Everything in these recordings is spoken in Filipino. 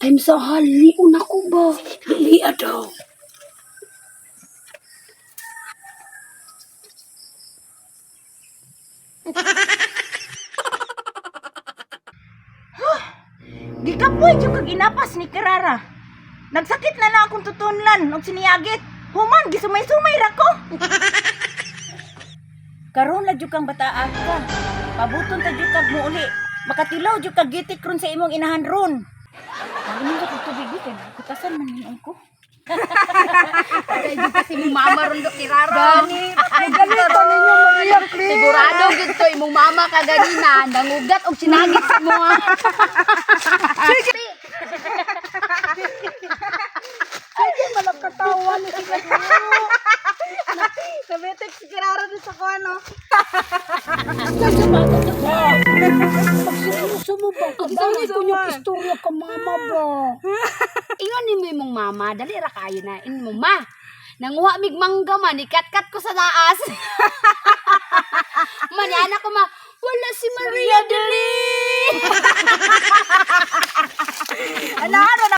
Time sa hali, una ko ba? Dili daw. Gikapoy jud kag inapas ni Kirara. Nagsakit na akong tutunlan og siniyagit. Human gisumay-sumay ra ko. Karon la jud kang bataan ka. Pabuton ta jud kag muuli. Makatilaw jud kag gitik ron sa imong inahan ron. Ano ka kag tubig dito? Kutasan man ni ko. Kaya yung kasi mong mama ron do Kirara. Gani, Ganito ninyo, Maria Claire. Sigurado gid to imong mama ka ganina nangugat og sinagit sa mo. Sige, malakatawa ni sila. Kabetek si Kirara do sa kuano. Pagsumo ba? Dali ko yung istorya ka mama ba? Ingon ni mo imong mama, dali ra kayo na imong ma. Nanguha mig mangga man, ikat-kat ko sa taas. Manana ko ma, wala si Maria dali.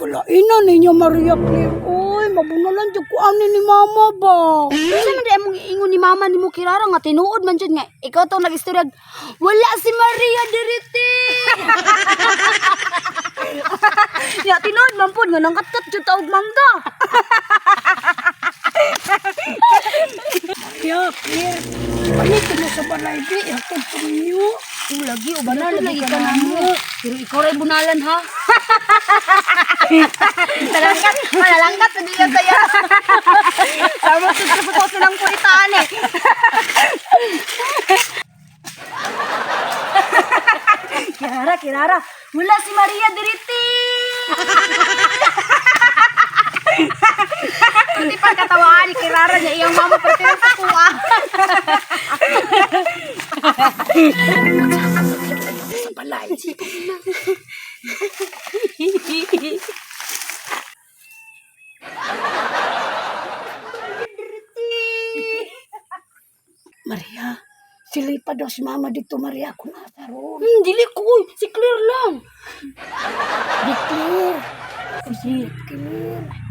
Wala ina ninyo, Maria Claire. Uy, mabunalan dyan ko ani ni mama ba? Kasi man di among ingon ni mama ni mo Kirara nga tinuod man jud nga ikaw tong nagistorya. Wala si Maria diriti. Ya tinuod man pud nga nangkat-kat jud taog mangga. Maria Claire, palit na sa balay di. Ako po ninyo. Lagi ubanan lagi ka namo. Pero ikaw ray bunalan ha. Malalangkat sa diyan tayo. Sama sa silang puritaan eh. Kirara, wala si Maria diriti. Hindi pa katawaan ni Kirara niya iyang mama pero sa kuha. Sa balay. Maria, sila pa daw si mama dito, Maria. Kung nasa ron. Dili ko, si Claire lang. Di Claire. Si Claire.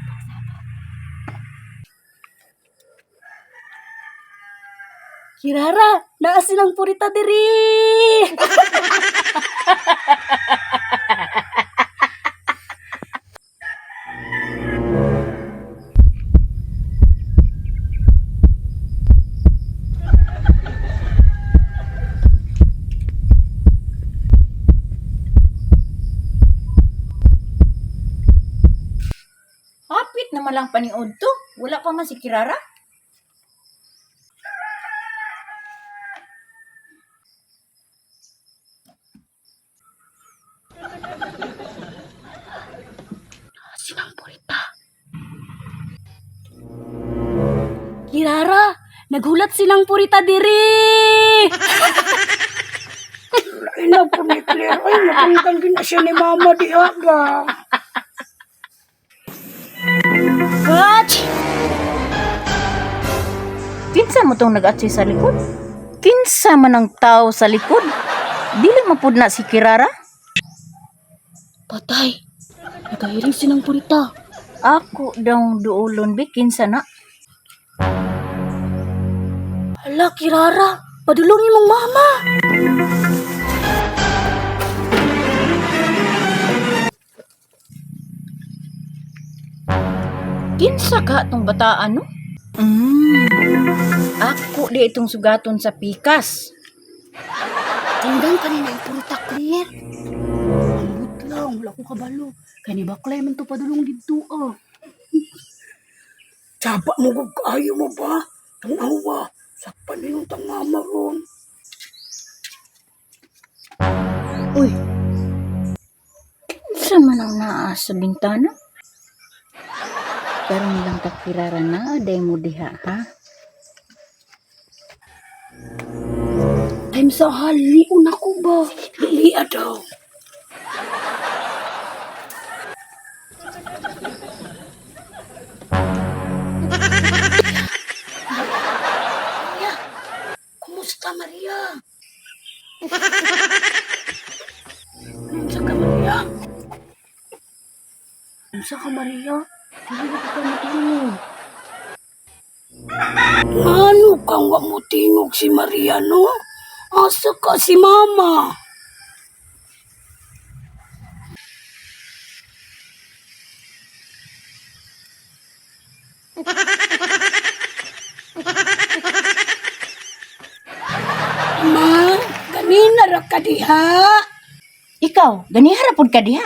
Kirara, naa silang purita diri. Hapit naman lang paniod to. Wala pa man si Kirara. Silang purita. Kirara, naghulat silang purita diri. Ina po ni Claire. Ay, napangitang gina siya ni mama di aga. What? Kinsa mo tong nag-atsi sa likod? Kinsa man ang tao sa likod? Dili mapud na si Kirara? Patay. Nagahiring silang purita. Ako daw duulon bi kinsa na? Hala, Kirara. Padulungin mong mama. Kinsa ka tong bataan no? Ako di itong sugaton sa pikas. Tingnan ka nila yung purita, Claire. Ambot lang. Wala ko kabalo. Kani ba, Claire, man to padulong dito, ah. Tsaba mo kung kaayo mo ba? Tanawa. Sakpan na yung tangama ron. Uy. Kinsa man ang naa sa bintana? Karon lang ta Kirara na aday mo diha ha? Time sa hali, una ko ba? Dili daw. Maria, kumusta Maria? Kumusta ka Maria? Unsa ka Maria? Dili na ka matingog. Ano kang wa mo tingog si Maria, no? Asa ka si Mama? Ma, ganina ra ka diha. Ikaw, ganihara pud ka diha.